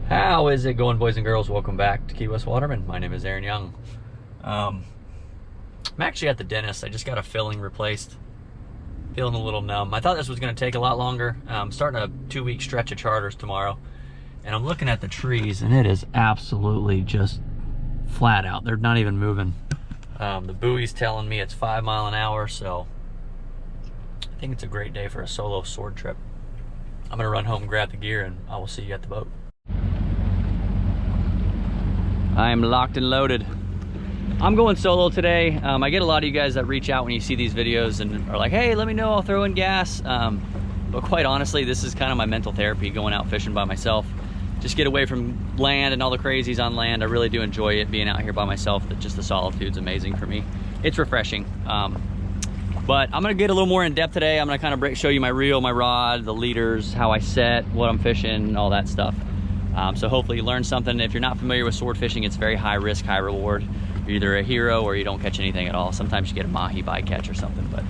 How is it going, boys and girls? Welcome back to Key West Waterman. My name is Aaron Young. I'm actually at the dentist. I just got a filling replaced. Feeling a little numb. I thought this was going to take a lot longer. I'm starting a 2-week stretch of charters tomorrow, and I'm looking at the trees, and it is absolutely just flat out. They're not even moving. The buoy's telling me it's 5 miles an hour, so I think it's a great day for a solo sword trip. I'm going to run home, grab the gear, and I will see you at the boat. I am locked and loaded. I'm going solo today. I get a lot of you guys that reach out when you see these videos and are like, hey, let me know, I'll throw in gas. But quite honestly, this is kind of my mental therapy, going out fishing by myself. Just get away from land and all the crazies on land. I really do enjoy it, being out here by myself. Just the solitude's amazing for me. It's refreshing. But I'm gonna get a little more in depth today. I'm gonna kind of show you my reel, my rod, the leaders, how I set, what I'm fishing, all that stuff. So hopefully you learn something. If you're not familiar with sword fishing, it's very high risk, high reward. You're either a hero or you don't catch anything at all. Sometimes you get a mahi bycatch or something. But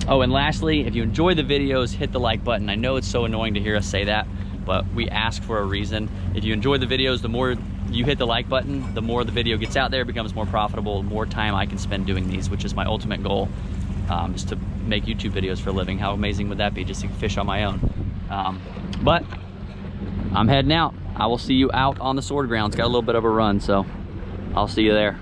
oh, and lastly, if you enjoy the videos, hit the like button. I know it's so annoying to hear us say that, but we ask for a reason. If you enjoy the videos, the more you hit the like button, the more the video gets out there, becomes more profitable, the more time I can spend doing these, which is my ultimate goal, is to make YouTube videos for a living. How amazing would that be, just to fish on my own? But I'm heading out. I will see you out on the sword grounds. Got a little bit of a run, so I'll see you there.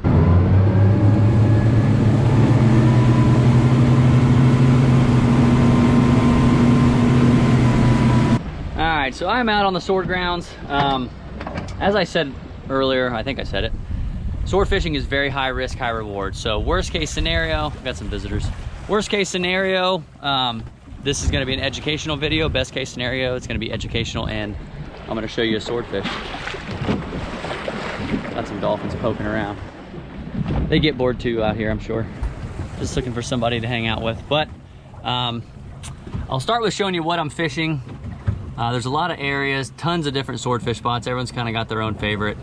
All right, so I'm out on the sword grounds. As I said earlier, I think I said it, sword fishing is very high risk, high reward. So worst case scenario, I've got some visitors. Worst case scenario, this is gonna be an educational video. Best case scenario, it's gonna be educational, and I'm gonna show you a swordfish. Got some dolphins poking around. They get bored too out here, I'm sure. Just looking for somebody to hang out with. But I'll start with showing you what I'm fishing. There's a lot of areas, tons of different swordfish spots. Everyone's kind of got their own favorite.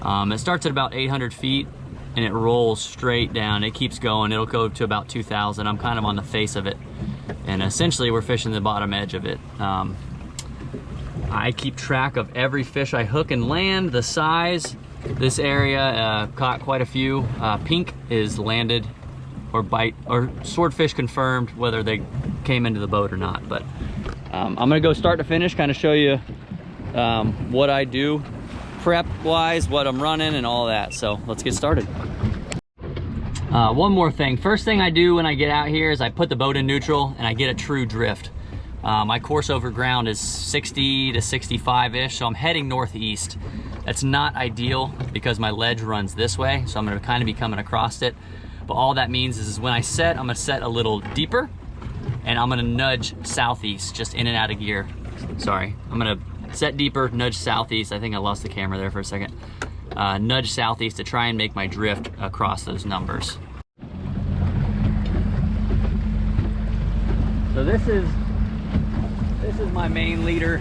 It starts at about 800 feet and it rolls straight down. It keeps going. It'll go to about 2,000. I'm kind of on the face of it. And essentially we're fishing the bottom edge of it. I keep track of every fish I hook and land, the size. This area caught quite a few. Pink is landed or bite or swordfish confirmed, whether they came into the boat or not. But I'm gonna go start to finish, kind of show you what I do prep wise, what I'm running and all that. So let's get started. One more thing. First thing I do when I get out here is I put the boat in neutral and I get a true drift. My course over ground is 60 to 65-ish, so I'm heading northeast. That's not ideal because my ledge runs this way, so I'm gonna kind of be coming across it. But all that means is when I set, I'm gonna set a little deeper and I'm gonna nudge southeast, just in and out of gear. Sorry, I'm gonna set deeper, nudge southeast. I think I lost the camera there for a second. Nudge southeast to try and make my drift across those numbers. So this is my main leader.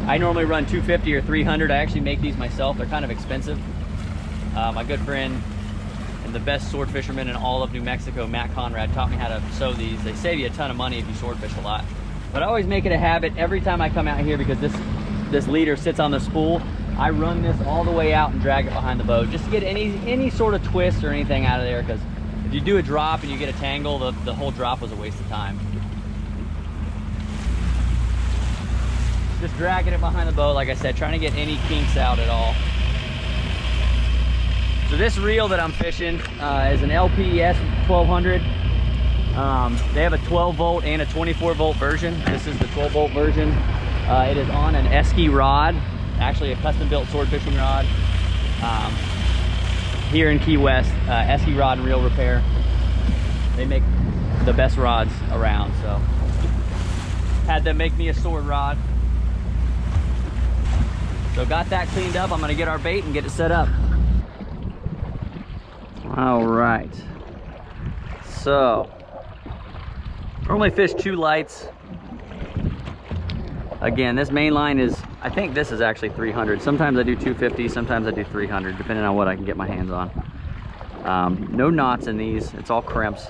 I normally run 250 or 300. I actually make these myself. They're kind of expensive. My good friend and the best sword fisherman in all of New Mexico, Matt Conrad, taught me how to sew these. They save you a ton of money if you swordfish a lot. But I always make it a habit every time I come out here, because this leader sits on the spool. I run this all the way out and drag it behind the boat just to get any sort of twist or anything out of there, because if you do a drop and you get a tangle, the whole drop was a waste of time. Just dragging it behind the boat, like I said, trying to get any kinks out at all. So this reel that I'm fishing is an LPS 1200. They have a 12 volt and a 24 volt version. This is the 12 volt version. It is on an Esky rod, actually a custom built sword fishing rod. Here in Key West, Esky Rod and Reel Repair. They make the best rods around, so had them make me a sword rod. So got that cleaned up. I'm gonna get our bait and get it set up. All right. So, normally fish 2 lights. Again, this main line is, I think this is actually 300. Sometimes I do 250, sometimes I do 300, depending on what I can get my hands on. No knots in these, it's all crimps.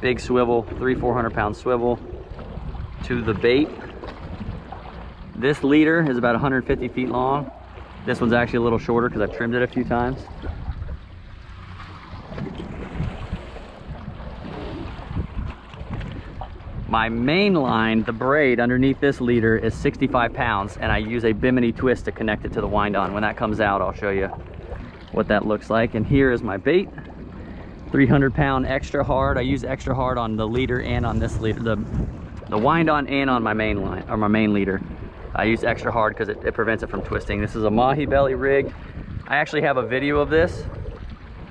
Big swivel, 300-400 pound swivel to the bait. This leader is about 150 feet long. This one's actually a little shorter because I've trimmed it a few times. My main line, the braid underneath this leader, is 65 pounds, and I use a bimini twist to connect it to the wind on. When that comes out, I'll show you what that looks like. And here is my bait, 300-pound extra hard. I use extra hard on the leader and on this leader, the wind on and on my main line, or my main leader. I use extra hard because it prevents it from twisting. This is a mahi belly rig. I actually have a video of this.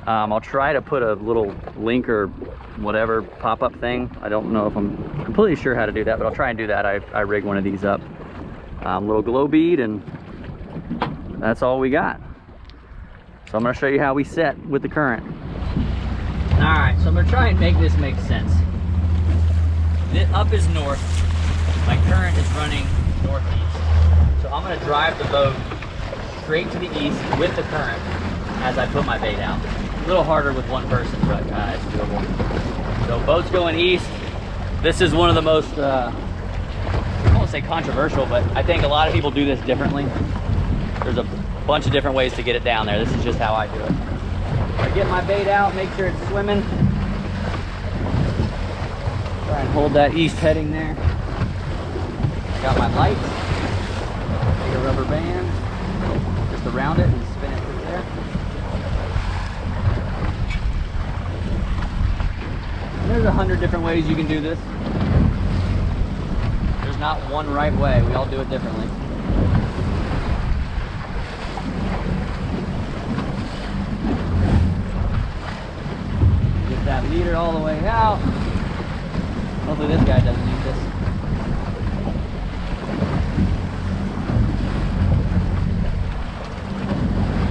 I'll try to put a little link or whatever pop-up thing. I don't know if I'm completely sure how to do that, but I'll try and do that. I rig one of these up. Little glow bead, and that's all we got. So I'm gonna show you how we set with the current. All right, so I'm gonna try and make this make sense. This up is north. My current is running northeast. So I'm gonna drive the boat straight to the east with the current as I put my bait out. A little harder with one person, but it's doable. So boat's going east. This is one of the most, I won't say controversial, but I think a lot of people do this differently. There's a bunch of different ways to get it down there. This is just how I do it. I get my bait out, make sure it's swimming. Try and hold that east heading there. Got my lights. Take a rubber band just around it and spin it through there. There's 100 different ways you can do this. There's not one right way. We all do it differently. Get that leader all the way out. Hopefully this guy doesn't need this.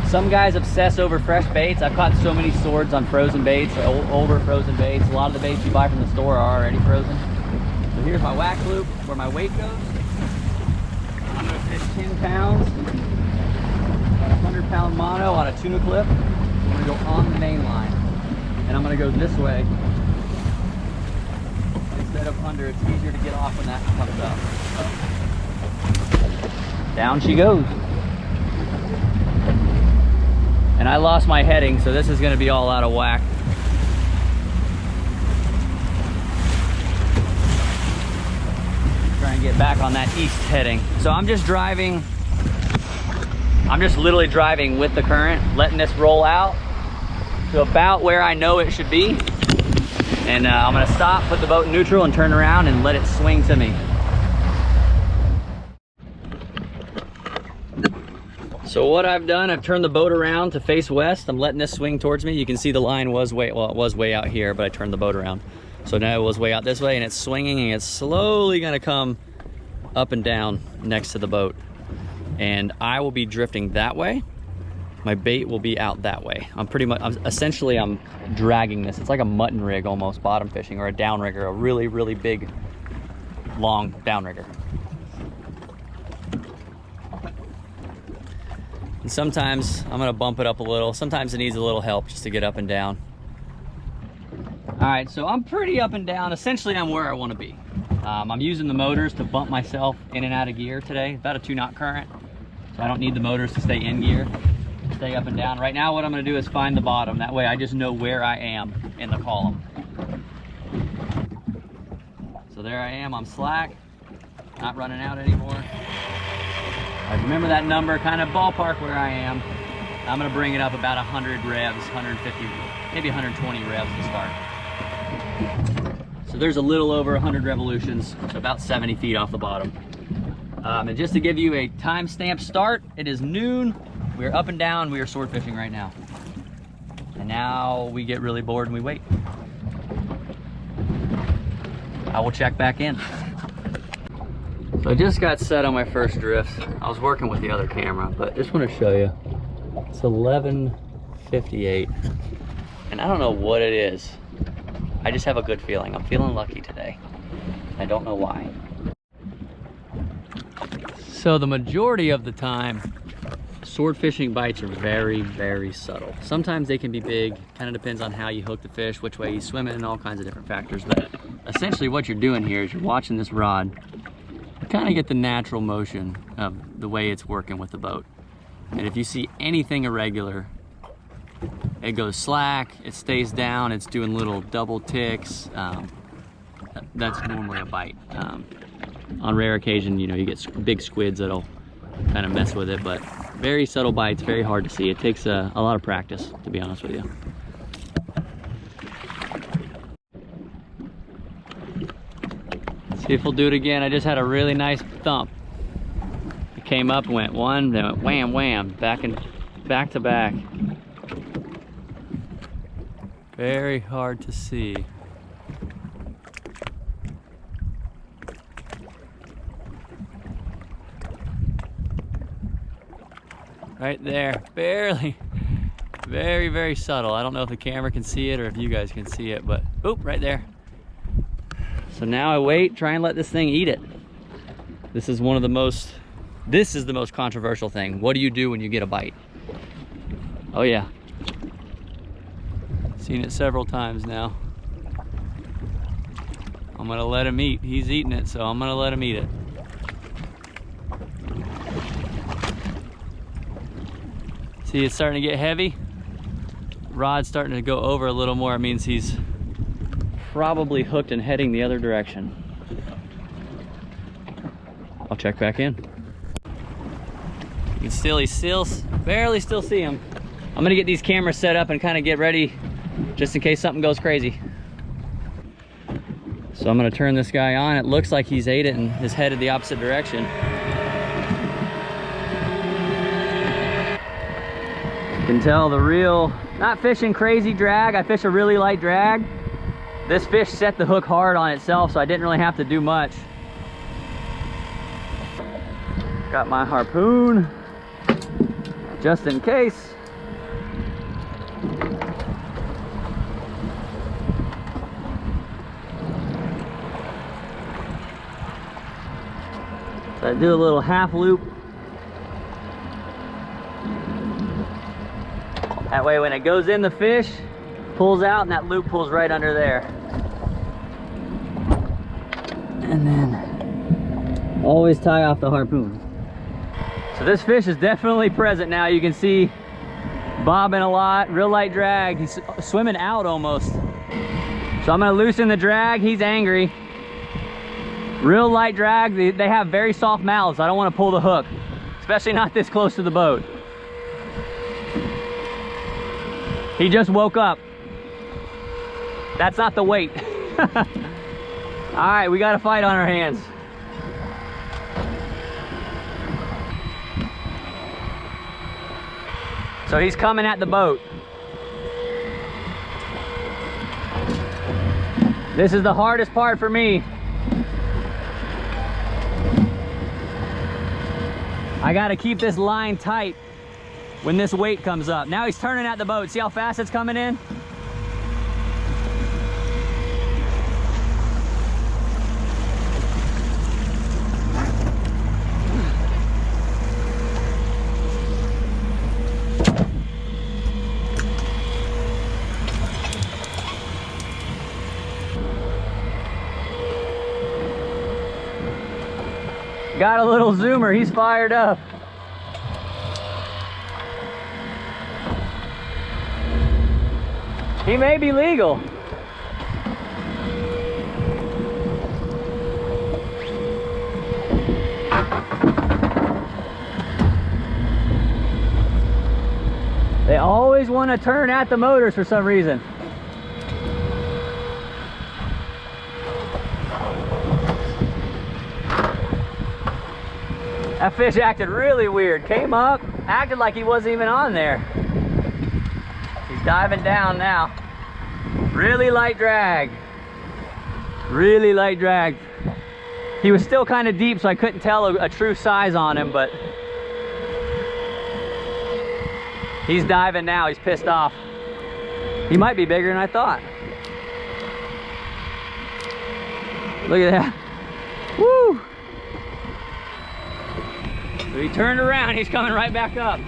Some guys obsess over fresh baits. I've caught so many swords on frozen baits, older frozen baits. A lot of the baits you buy from the store are already frozen. So here's my wax loop where my weight goes. I'm gonna fish 10 pounds, about a 100-pound mono on a tuna clip. I'm gonna go on the main line, and I'm gonna go this way instead of under. It's easier to get off when that comes up. Down she goes. And I lost my heading, so this is gonna be all out of whack. Try and get back on that east heading. So I'm just driving, I'm just literally driving with the current, letting this roll out to about where I know it should be. And I'm gonna stop, put the boat in neutral, and turn around and let it swing to me. So what I've done, I've turned the boat around to face west. I'm letting this swing towards me. You can see the line was way, well, it was way out here, but I turned the boat around. So now it was way out this way, and it's swinging, and it's slowly gonna come up and down next to the boat. And I will be drifting that way. My bait will be out that way. I'm essentially dragging this. It's like a mutton rig almost, bottom fishing, or a downrigger, a really, really big, long downrigger. And sometimes I'm gonna bump it up a little. Sometimes it needs a little help just to get up and down. All right, so I'm pretty up and down. Essentially, I'm where I wanna be. I'm using the motors to bump myself in and out of gear today. About a 2-knot current, so I don't need the motors to stay in gear, stay up and down. Right now, what I'm gonna do is find the bottom. That way I just know where I am in the column. So there I am, I'm slack, not running out anymore. I remember that number, kind of ballpark where I am. I'm gonna bring it up about 100 revs, 150, maybe 120 revs to start. So there's a little over 100 revolutions, so about 70 feet off the bottom. And just to give you a timestamp start, it is noon. We're up and down, we are sword fishing right now. And now we get really bored and we wait. I will check back in. So I just got set on my first drift. I was working with the other camera, but just want to show you. It's 11:58, and I don't know what it is. I just have a good feeling. I'm feeling lucky today. I don't know why. So the majority of the time, sword fishing bites are very, very subtle. Sometimes they can be big, kind of depends on how you hook the fish, which way you swim it, and all kinds of different factors. But essentially what you're doing here is you're watching this rod kind of get the natural motion of the way it's working with the boat. And if you see anything irregular, it goes slack, it stays down, it's doing little double ticks. That's normally a bite. On rare occasion, you know, you get big squids that'll kind of mess with it, but very subtle bites, very hard to see. It takes a lot of practice, to be honest with you. See if we'll do it again. I just had a really nice thump. It came up, went one, then went wham, wham, back to back. Very hard to see. Right there, barely. Very, very subtle. I don't know if the camera can see it or if you guys can see it, but oop, right there. So now I wait, try and let this thing eat it. This is the most controversial thing. What do you do when you get a bite? Oh yeah. Seen it several times now. I'm gonna let him eat. He's eating it, so I'm gonna let him eat it. See, it's starting to get heavy. Rod's starting to go over a little more. It means he's probably hooked and heading the other direction. I'll check back in. You can barely still see him. I'm gonna get these cameras set up and kind of get ready just in case something goes crazy. So I'm gonna turn this guy on. It looks like he's ate it and is headed the opposite direction. You can tell the real, not fishing crazy drag, I fish a really light drag. This fish set the hook hard on itself, so I didn't really have to do much. Got my harpoon, just in case. So I do a little half loop. That way when it goes in the fish, pulls out and that loop pulls right under there. And then always tie off the harpoon. So this fish is definitely present now. You can see bobbing a lot, real light drag. He's swimming out almost. So I'm gonna loosen the drag. He's angry. Real light drag. They have very soft mouths. I don't wanna pull the hook, especially not this close to the boat. He just woke up. That's not the weight. All right, we got a fight on our hands. So he's coming at the boat. This is the hardest part for me. I gotta keep this line tight when this weight comes up. Now he's turning at the boat. See how fast it's coming in? Got a little zoomer, he's fired up. He may be legal. They always want to turn at the motors for some reason. That fish acted really weird. Came up, acted like he wasn't even on there. He's diving down now. Really light drag. Really light drag. He was still kind of deep, so I couldn't tell a true size on him, but he's diving now. He's pissed off. He might be bigger than I thought. Look at that. Woo! So he turned around, he's coming right back up.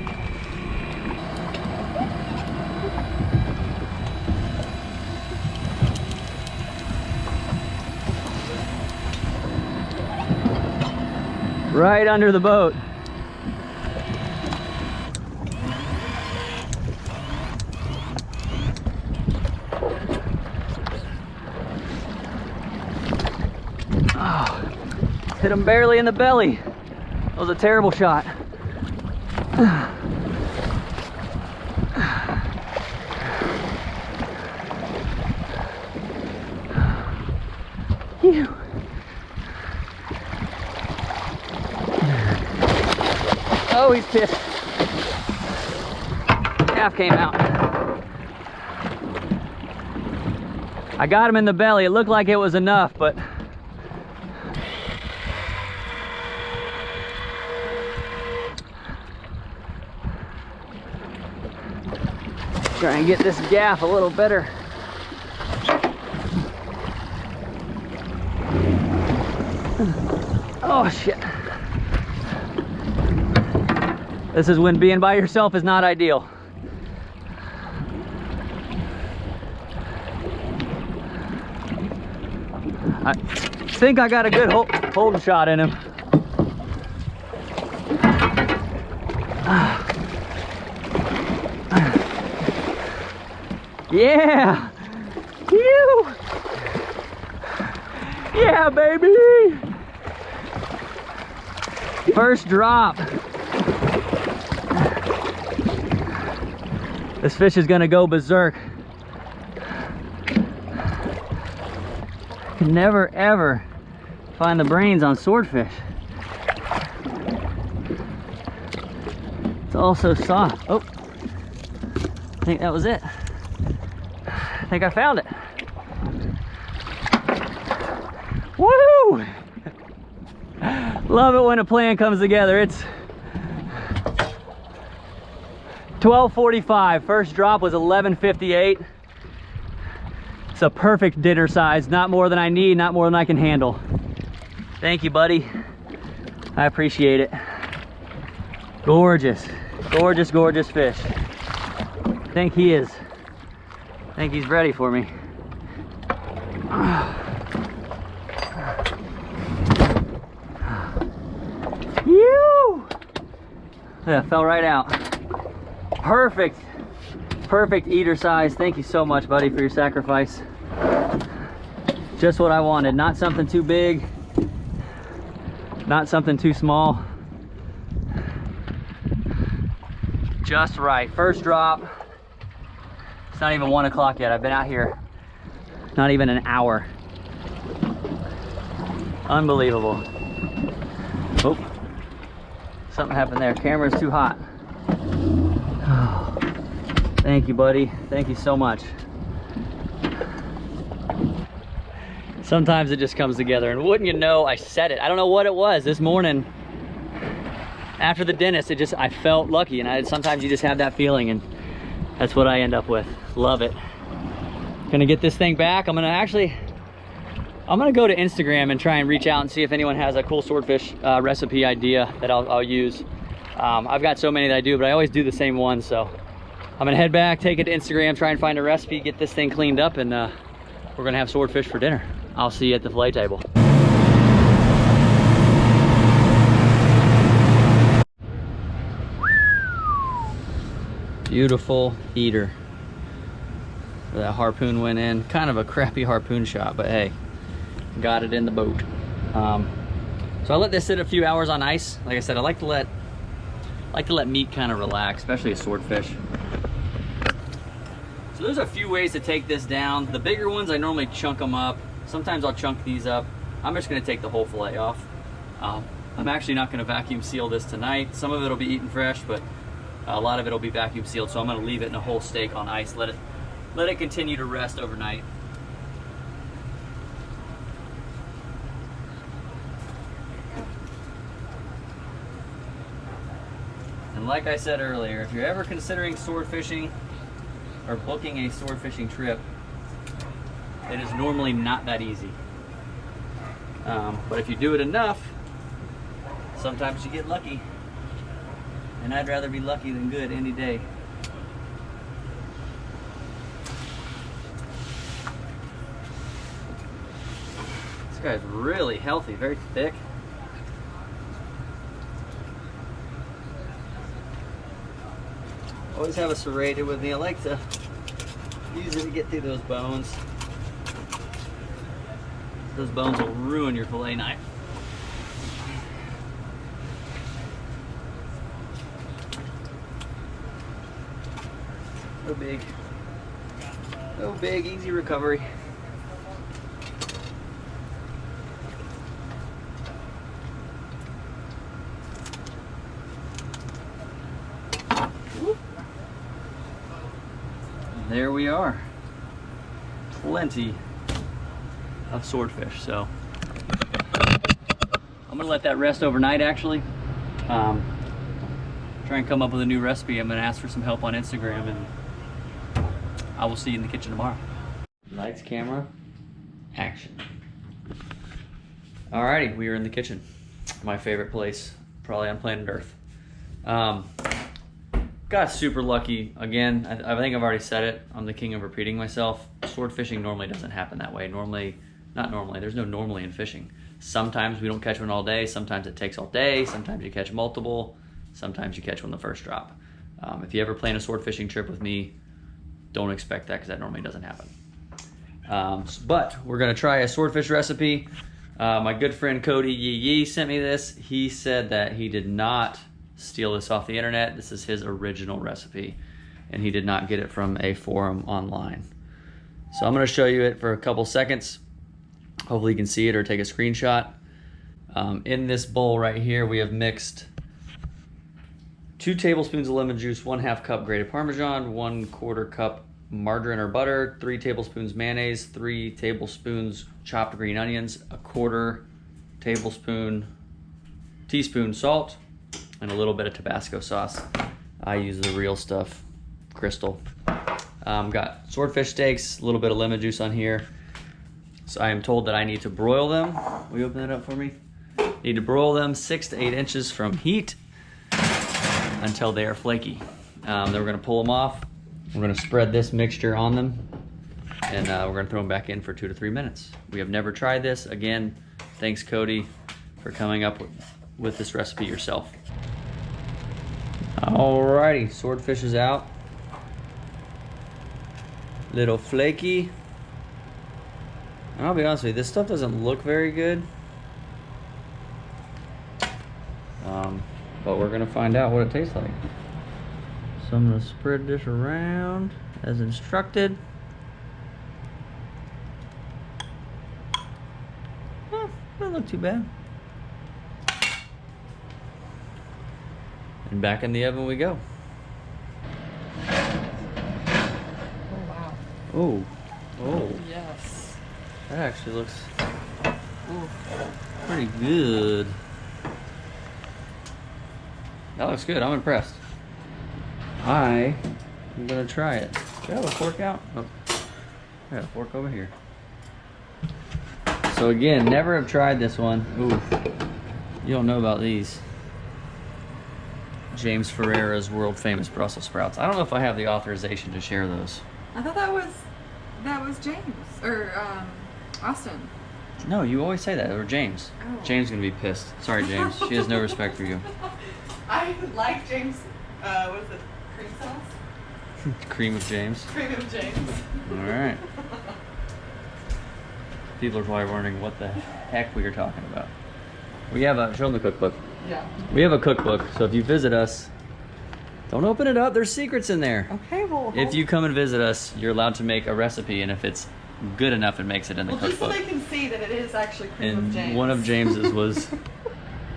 Right under the boat. Oh, hit him barely in the belly. That was a terrible shot. Phew. Oh, he's pissed. Half came out. I got him in the belly. It looked like it was enough, but try and get this gaff a little better. Oh shit. This is when being by yourself is not ideal. I think I got a good holding shot in him. Yeah! Phew! Yeah, baby! First drop. This fish is gonna go berserk. I can never ever find the brains on swordfish. It's all so soft. Oh, I think that was it. I think I found it. Woo! Love it when a plan comes together. It's 12:45. First drop was 11:58. It's a perfect dinner size. Not more than I need, not more than I can handle. Thank you, buddy. I appreciate it. Gorgeous, gorgeous, gorgeous fish. I think he is. I think he's ready for me. Phew! Yeah, fell right out. Perfect, perfect eater size. Thank you so much, buddy, for your sacrifice. Just what I wanted. Not something too big, not something too small. Just right. First drop. It's not even 1 o'clock yet. I've been out here not even an hour. Unbelievable. Oh, something happened there. Camera's too hot. Oh, thank you, buddy. Thank you so much. Sometimes it just comes together, and wouldn't you know, I said it. I don't know what it was this morning. After the dentist, I felt lucky, and sometimes you just have that feeling, and that's what I end up with. Love it. Gonna get this thing back. I'm gonna go to Instagram and try and reach out and see if anyone has a cool swordfish recipe idea that I'll use. I've got so many that I do, but I always do the same one, so I'm gonna head back, take it to Instagram, try and find a recipe, get this thing cleaned up, and we're gonna have swordfish for dinner. I'll see you at the fillet table. Beautiful eater. That harpoon went in. Kind of a crappy harpoon shot, but hey, got it in the boat. So I let this sit a few hours on ice. Like I said, I like to let meat kind of relax, especially a swordfish. So there's a few ways to take this down. The bigger ones, I normally chunk them up. Sometimes I'll chunk these up. I'm just gonna take the whole fillet off. I'm actually not gonna vacuum seal this tonight. Some of it will be eaten fresh, but a lot of it will be vacuum sealed, so I'm gonna leave it in a whole steak on ice. Let it continue to rest overnight. And like I said earlier, if you're ever considering sword fishing or booking a sword fishing trip, it is normally not that easy. But if you do it enough, sometimes you get lucky. And I'd rather be lucky than good any day. This guy's really healthy, very thick. Always have a serrated with me. I like to use it to get through those bones. Those bones will ruin your fillet knife. No big. No big, easy recovery. There we are. Plenty of swordfish. So I'm gonna let that rest overnight actually. Try and come up with a new recipe. I'm gonna ask for some help on Instagram, and I will see you in the kitchen tomorrow. Lights, camera, action. Alrighty, we are in the kitchen. My favorite place, probably on planet Earth. Got super lucky. Again, I think I've already said it. I'm the king of repeating myself. Sword fishing normally doesn't happen that way. Not normally, there's no normally in fishing. Sometimes we don't catch one all day. Sometimes it takes all day. Sometimes you catch multiple. Sometimes you catch one the first drop. If you ever plan a sword fishing trip with me, don't expect that because that normally doesn't happen. But we're gonna try a swordfish recipe. My good friend Cody Yee sent me this. He said that he did not steal this off the internet. This is his original recipe, and he did not get it from a forum online. So I'm gonna show you it for a couple seconds. Hopefully you can see it or take a screenshot. In this bowl right here, we have mixed 2 tablespoons of lemon juice, 1/2 cup grated Parmesan, 1/4 cup margarine or butter, 3 tablespoons mayonnaise, 3 tablespoons chopped green onions, 1/4 teaspoon salt, and a little bit of Tabasco sauce. I use the real stuff, Crystal. Got swordfish steaks, a little bit of lemon juice on here. So I am told that I need to broil them. Will you open that up for me? Need to broil them 6 to 8 inches from heat until they are flaky. Then we're gonna pull them off. We're gonna spread this mixture on them, and we're gonna throw them back in for 2 to 3 minutes. We have never tried this. Again, thanks Cody for coming up with this recipe yourself. Alrighty, swordfish is out. Little flaky. And I'll be honest with you, this stuff doesn't look very good. But we're gonna find out what it tastes like. So I'm gonna spread this around as instructed. Doesn't look too bad. And back in the oven we go. Oh wow. Oh. Yes. That actually looks pretty good. That looks good. I'm impressed. I'm gonna try it. Do I have a fork out? Oh, I got a fork over here. So again, never have tried this one. Ooh, you don't know about these. James Ferreira's world famous Brussels sprouts. I don't know if I have the authorization to share those. I thought that was James or Austin. No, you always say that, or James. Oh. James is gonna be pissed. Sorry, James. She has no respect for you. I like James. What is it? Cream sauce? Cream of James. Cream of James. All right. People are probably wondering what the heck we are talking about. We have a, show them the cookbook. Yeah. We have a cookbook, so if you visit us, don't open it up. There's secrets in there. Okay, well. If you come and visit us, you're allowed to make a recipe, and if it's good enough, it makes it in the cookbook. Just so they can see that it is actually Cream of James. And one of James's was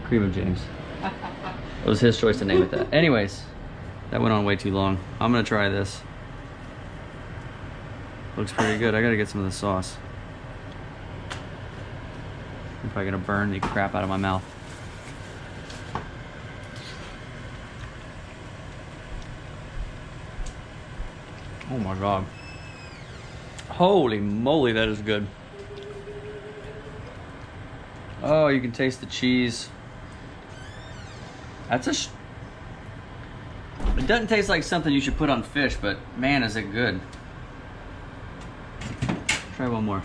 Cream of James. It was his choice to name it that. Anyways, that went on way too long. I'm gonna try this. Looks pretty good. I gotta get some of the sauce. I'm probably gonna burn the crap out of my mouth. Oh my God. Holy moly, that is good. Oh, you can taste the cheese. That's it doesn't taste like something you should put on fish, but man, is it good. Try one more.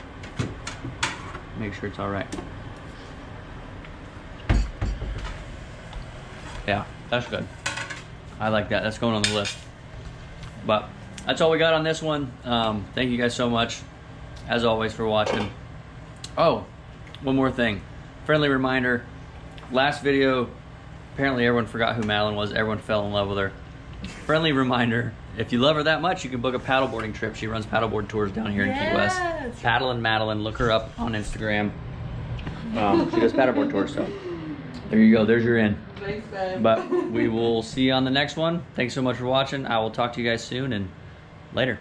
Make sure it's all right. Yeah, that's good. I like that. That's going on the list. But that's all we got on this one. Thank you guys so much, as always, for watching. Oh, one more thing. Friendly reminder, last video, apparently everyone forgot who Madeline was. Everyone fell in love with her. Friendly reminder, if you love her that much, you can book a paddleboarding trip. She runs paddleboard tours down here in Key West. Paddlin' Madeline, look her up on Instagram. She does paddleboard tours, so there you go, there's your in. Thanks, babe. But we will see you on the next one. Thanks so much for watching. I will talk to you guys soon, and later.